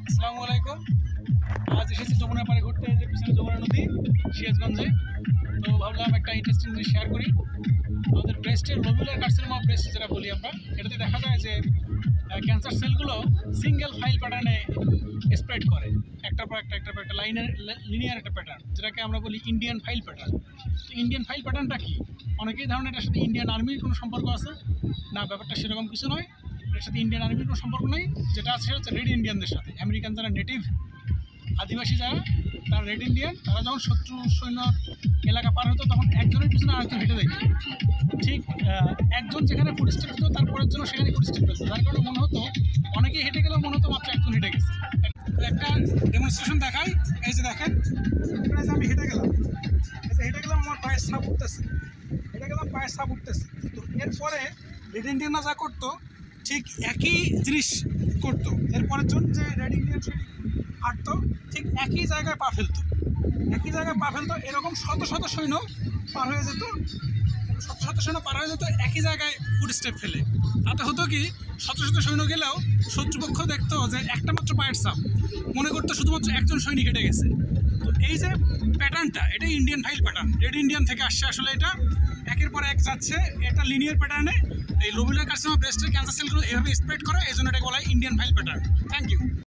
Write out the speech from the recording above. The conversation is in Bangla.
আসসালামু আলাইকুম। আজ এসেছি যমুনা পাড়ে ঘুরতে, যে পিছনে যমুনা নদী সিরাজগঞ্জে। তো ভাবলাম একটা ইন্টারেস্টিং জিনিস শেয়ার করি। আমাদের ব্রেস্টের লোবুলার কার্সিনোমা অফ ব্রেস্ট যেটা বলি আমরা, এটাতে দেখা যায় যে ক্যান্সার সেলগুলো সিঙ্গেল ফাইল প্যাটার্নে স্প্রেড করে, একটার পর একটা লিনিয়ার একটা প্যাটার্ন, যেটাকে আমরা বলি ইন্ডিয়ান ফাইল প্যাটার্ন। তো ইন্ডিয়ান ফাইল প্যাটার্নটা কি? অনেকেই ধারণা এটার সাথে ইন্ডিয়ান আর্মির কোনো সম্পর্ক আছে। না, ব্যাপারটা সেরকম কিছু নয়। এর সাথে ইন্ডিয়ান আর্মির কোনো সম্পর্ক নেই। যেটা আছে সেটা হচ্ছে রেড ইন্ডিয়ানদের সাথে। আমেরিকান যারা নেটিভ আদিবাসী যারা, তারা রেড ইন্ডিয়ান, তারা যখন শত্রু সৈন্য এলাকা পার হতো তখন একজনের পিছনে আরেকজন হেঁটে দিত। ঠিক একজন যেখানে ফুট স্টেপ দিত, তারপরের জন্য সেখানে ফুট স্টেপ দিত। যার কারণে মনে হতো অনেকেই হেঁটে গেলেও মনে হতো মাত্র একজন হেঁটে গেছে। একটা ডেমনস্ট্রেশন দেখাই। এই যে দেখেন, এখানে যে আমি হেঁটে গেলাম, আমার পায়ের ছাপ উঠতেছে, পায়ের ছাপ উঠতেছে। তো এরপরে রেড ইন্ডিয়ানরা যা করতো ঠিক একই জিনিস করতো। এরপরের জন্য যে রেড ইন্ডিয়ান হাঁটতো, ঠিক একই জায়গায় পা ফেলতো, এরকম শত শত সৈন্য পার হয়ে যেত, একই জায়গায় ফুট স্টেপ ফেলে। তাতে হতো কি, শত শত সৈন্য গেলেও শত্রুপক্ষ দেখতো যে একটা মাত্র পায়ের ছাপ, মনে করতো শুধুমাত্র একজন সৈনিক হেঁটে গেছে। তো এই যে প্যাটার্নটা, এটা Indian file pattern, red Indian থেকে আসছে আসলে। এটা একের পর এক যাচ্ছে, এটা লিনিয়ার প্যাটার্নে এই লোবুলার কার্সিনোমা ব্রেস্টের ক্যান্সার সেলগুলো এভাবে স্প্রেড করে, এই জন্য এটাকে বলা হয় Indian file pattern. Thank you.